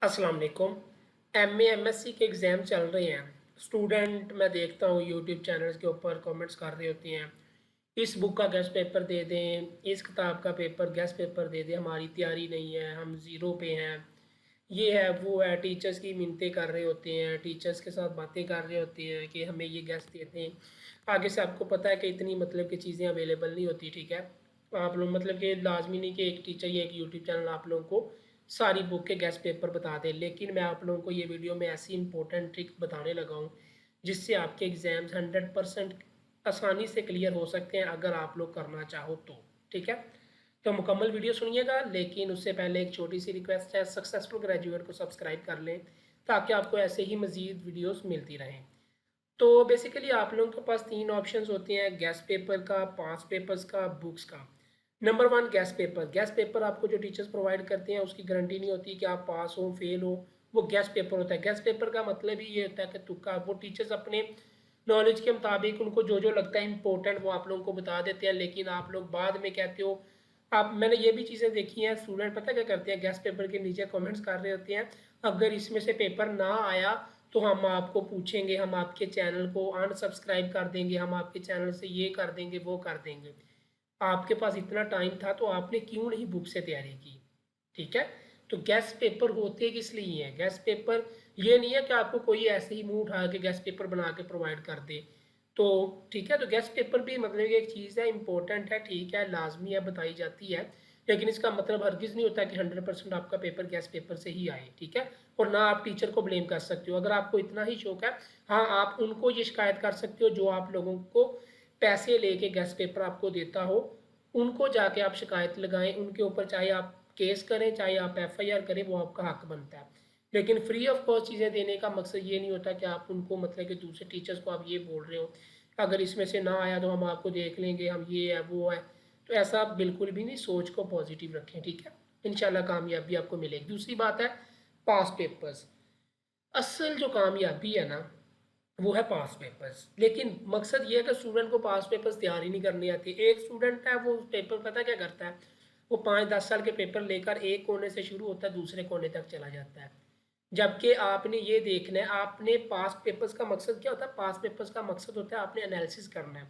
अस्सलाम वालेकुम। MA MSc के एग्ज़ाम चल रहे हैं। स्टूडेंट मैं देखता हूँ यूट्यूब चैनल्स के ऊपर कमेंट्स कर रहे होते हैं, इस बुक का गेस्ट पेपर दे दें, इस किताब का पेपर गेस्ट पेपर दे दें, हमारी तैयारी नहीं है, हम ज़ीरो पे हैं, ये है वो है। टीचर्स की मिन्नतें कर रहे होते हैं, टीचर्स के साथ बातें कर रहे होते हैं कि हमें ये गेस्ट दे दें। आगे से आपको पता है कि इतनी मतलब की चीज़ें अवेलेबल नहीं होती, ठीक है। आप लोग मतलब कि लाजमी नहीं कि एक टीचर या एक यूट्यूब चैनल आप लोगों को सारी बुक के गेस्ट पेपर बता दें, लेकिन मैं आप लोगों को ये वीडियो में ऐसी इंपॉर्टेंट ट्रिक बताने लगा हूँ जिससे आपके एग्ज़ाम्स 100% आसानी से क्लियर हो सकते हैं अगर आप लोग करना चाहो तो, ठीक है। तो मुकम्मल वीडियो सुनिएगा, लेकिन उससे पहले एक छोटी सी रिक्वेस्ट है, सक्सेसफुल ग्रेजुएट को सब्सक्राइब कर लें ताकि आपको ऐसे ही मज़ीद वीडियोस मिलती रहें। तो बेसिकली आप लोगों के पास तीन ऑप्शंस होते हैं, गेस्ट पेपर का, पास पेपर्स का, बुक्स का। Number one, guest paper. Guest paper आपको जो टीचर्स प्रोवाइड करते हैं उसकी गारंटी नहीं होती कि आप पास हो फेल हो, वो गेस्ट पेपर होता है। गेस्ट पेपर का मतलब ही ये होता है कि तुक्का, वो टीचर्स अपने नॉलेज के मुताबिक उनको जो जो लगता है इंपॉर्टेंट वो आप लोगों को बता देते हैं, लेकिन आप लोग बाद में कहते हो। आप मैंने ये भी चीज़ें देखी हैं, स्टूडेंट पता क्या करते हैं, गेस्ट पेपर के नीचे कमेंट्स कर रहे होते हैं, अगर इसमें से पेपर ना आया तो हम आपको पूछेंगे, हम आपके चैनल को अनसब्सक्राइब कर देंगे, हम आपके चैनल से ये कर देंगे वो कर देंगे। आपके पास इतना टाइम था तो आपने क्यों नहीं बुक से तैयारी की, ठीक है। तो गेस्ट पेपर होते किस लिए हैं? गेस्ट पेपर ये नहीं है कि आपको कोई ऐसे ही मुंह उठा के गेस्ट पेपर बना के प्रोवाइड कर दे, तो ठीक है। तो गेस्ट पेपर भी मतलब एक चीज़ है, इंपॉर्टेंट है, ठीक है, लाजमी है, बताई जाती है, लेकिन इसका मतलब हरगिज़ नहीं होता कि 100% आपका पेपर गेस्ट पेपर से ही आए, ठीक है। और ना आप टीचर को ब्लेम कर सकते हो अगर आपको इतना ही शौक है। हाँ, आप उनको ये शिकायत कर सकते हो जो आप लोगों को पैसे लेके गेस्ट पेपर आपको देता हो, उनको जाके आप शिकायत लगाएं उनके ऊपर, चाहे आप केस करें चाहे आप एफआईआर करें, वो आपका हक बनता है। लेकिन फ्री ऑफ कॉस्ट चीज़ें देने का मकसद ये नहीं होता कि आप उनको मतलब कि दूसरे टीचर्स को आप ये बोल रहे हो अगर इसमें से ना आया तो हम आपको देख लेंगे, हम ये है वो है। तो ऐसा आप बिल्कुल भी नहीं, सोच को पॉजिटिव रखें, ठीक है। इंशाल्लाह कामयाबी आपको मिलेगी। दूसरी बात है पास पेपर्स। असल जो कामयाबी है ना वो है पास पेपर्स, लेकिन मकसद ये है कि स्टूडेंट को पास पेपर्स तैयार ही नहीं करनी आती। एक स्टूडेंट है वो पेपर पता क्या करता है, वो 5-10 साल के पेपर लेकर एक कोने से शुरू होता है दूसरे कोने तक चला जाता है। जबकि आपने ये देखना है, आपने पास पेपर्स का मकसद क्या होता है, पास पेपर्स का मकसद होता है आपने एनालिसिस करना है।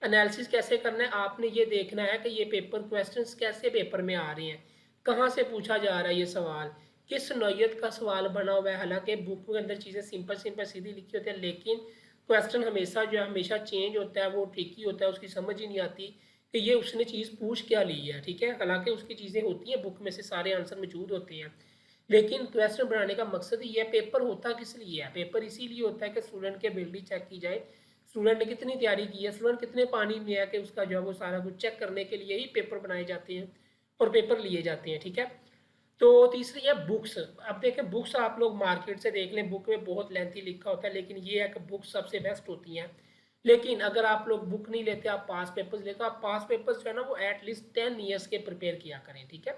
एनालिसिस कैसे करना है, आपने ये देखना है कि ये पेपर क्वेश्चंस कैसे पेपर में आ रहे हैं, कहाँ से पूछा जा रहा है ये सवाल, किस नौयत का सवाल बना हुआ है। हालांकि बुक के अंदर चीज़ें सिंपल सिंपल सीधी लिखी होती है, लेकिन क्वेश्चन हमेशा जो है हमेशा चेंज होता है, वो ट्रिकी होता है, उसकी समझ ही नहीं आती कि ये उसने चीज़ पूछ क्या ली है, ठीक है। हालांकि उसकी चीज़ें होती हैं बुक में से, सारे आंसर मौजूद होते हैं, लेकिन क्वेश्चन बनाने का मकसद ही है। पेपर होता किस लिए है, पेपर इसीलिए होता है कि स्टूडेंट की एबिलिटी चेक की जाए, स्टूडेंट ने कितनी तैयारी की है, स्टूडेंट कितने पानी में है, कि उसका जो है वो सारा कुछ चेक करने के लिए ही पेपर बनाए जाते हैं और पेपर लिए जाते हैं, ठीक है। तो तीसरी है बुक्स। अब देखें बुक्स आप लोग मार्केट से देख लें, बुक में बहुत लेंथी लिखा होता है, लेकिन ये है कि बुक्स सबसे बेस्ट होती हैं। लेकिन अगर आप लोग बुक नहीं लेते, आप पास पेपर्स लेते, आप पास पेपर्स जो है ना वो एटलीस्ट 10 ईयर्स के प्रिपेयर किया करें, ठीक है।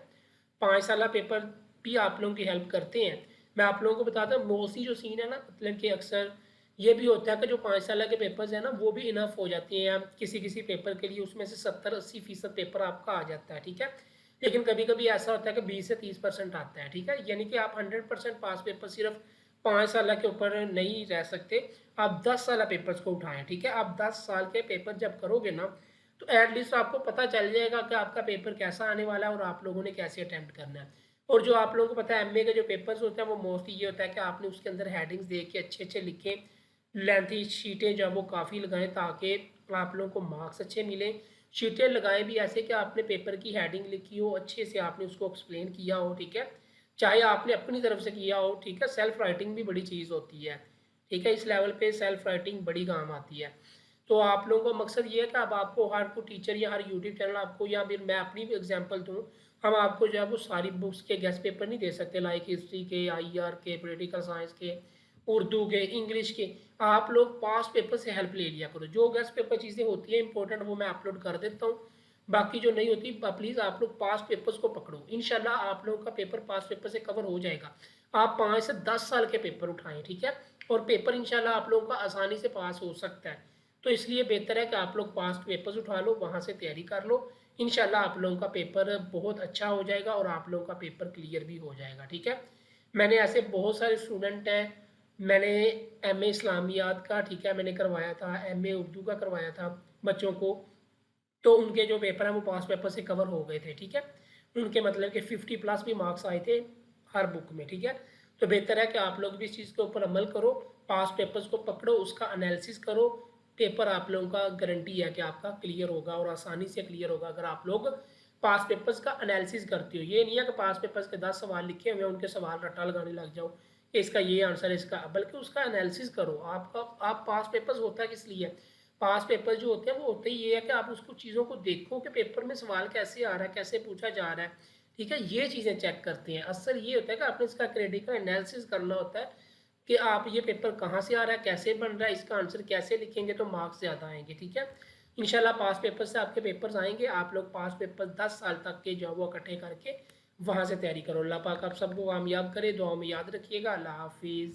5 साल पेपर भी आप लोगों की हेल्प करते हैं। मैं आप लोगों को बताता हूँ मोस्टली जो सीन है ना, मतलब कि अक्सर ये भी होता है कि जो 5 साल के पेपर्स हैं ना वो भी इनफ हो जाती हैं किसी किसी पेपर के लिए, उसमें से 70-80% पेपर आपका आ जाता है, ठीक है। लेकिन कभी कभी ऐसा होता है कि 20 से 30% आता है, ठीक है। यानी कि आप 100% पास पेपर सिर्फ 5 साल के ऊपर नहीं रह सकते, आप 10 साल पेपर्स को उठाएं, ठीक है। आप 10 साल के पेपर जब करोगे ना तो एटलीस्ट आपको पता चल जाएगा कि आपका पेपर कैसा आने वाला है और आप लोगों ने कैसे अटैम्प्ट करना है। और जो आप लोगों को पता है एमए के जो पेपर्स होते हैं वो मोस्टली ये होता है कि आपने उसके अंदर हेडिंग्स दे के अच्छे अच्छे लिखें, लेंथी शीटें जो वो काफ़ी लगाएं ताकि आप लोगों को मार्क्स अच्छे मिलें। शीटें लगाएं भी ऐसे कि आपने पेपर की हेडिंग लिखी हो, अच्छे से आपने उसको एक्सप्लेन किया हो, ठीक है। चाहे आपने अपनी तरफ से किया हो, ठीक है। सेल्फ राइटिंग भी बड़ी चीज़ होती है, ठीक है। इस लेवल पे सेल्फ राइटिंग बड़ी काम आती है। तो आप लोगों का मकसद ये है कि अब आपको हर कोई टीचर या हर यूट्यूब चैनल आपको, या फिर मैं अपनी भी एग्जांपल दूं, हम आपको जो है वो सारी बुक्स के गेस्ट पेपर नहीं दे सकते, लाइक हिस्ट्री के, आईआर के, पॉलिटिकल साइंस के, उर्दू के, इंग्लिश के। आप लोग पास पेपर से हेल्प ले लिया करो, जो गेस्ट पेपर चीज़ें होती हैं इंपॉर्टेंट वो मैं अपलोड कर देता हूँ, बाकी जो नहीं होती प्लीज़ आप लोग पास पेपर्स को पकड़ो, इंशाल्लाह आप लोगों का पेपर पास पेपर से कवर हो जाएगा। आप 5 से 10 साल के पेपर उठाएं, ठीक है। और पेपर इंशाल्लाह आप लोगों का आसानी से पास हो सकता है। तो इसलिए बेहतर है कि आप लोग पास्ट पेपर्स उठा लो, वहाँ से तैयारी कर लो, इंशाल्लाह आप लोगों का पेपर बहुत अच्छा हो जाएगा और आप लोगों का पेपर क्लियर भी हो जाएगा, ठीक है। मैंने ऐसे बहुत सारे स्टूडेंट हैं। मैंने एमए इस्लामियात का, ठीक है, मैंने करवाया था, एमए उर्दू का करवाया था बच्चों को। तो उनके जो पेपर हैं वो पास पेपर से कवर हो गए थे, ठीक है। उनके मतलब कि 50+ भी मार्क्स आए थे हर बुक में, ठीक है। तो बेहतर है कि आप लोग भी इस चीज़ के ऊपर अमल करो, पास पेपर्स को पकड़ो, उसका एनालिसिस करो। पेपर आप लोगों का गारंटी है कि आपका क्लियर होगा और आसानी से क्लियर होगा अगर आप लोग पास पेपर्स का एनालिसिस करते हो। ये नहीं है कि पास पेपर्स के 10 सवाल लिखे हुए हैं उनके सवाल रट्टा लगाने लग जाओ कि इसका ये आंसर है इसका, बल्कि उसका एनालिसिस करो। आपका आप पास पेपर्स होता है किस लिए? पास पेपर जो होते हैं वो होते ही ये है कि आप उसको चीज़ों को देखो कि पेपर में सवाल कैसे आ रहा है, कैसे पूछा जा रहा है, ठीक है। ये चीज़ें चेक करते हैं। अक्सर ये होता है कि आपने इसका क्रेडिट का एनालिसिस करना होता है कि आप ये पेपर कहाँ से आ रहा है, कैसे बन रहा है, इसका आंसर कैसे लिखेंगे तो मार्क्स ज़्यादा आएंगे, ठीक है। इंशाल्लाह पास पेपर से आपके पेपर्स आएंगे। आप लोग पास पेपर 10 साल तक के जो है वो इकट्ठे करके वहाँ से तैयारी करो। अल्लाह पाक आप सबको कामयाब करे, दुआ में याद रखिएगा। अल्लाह हाफिज़।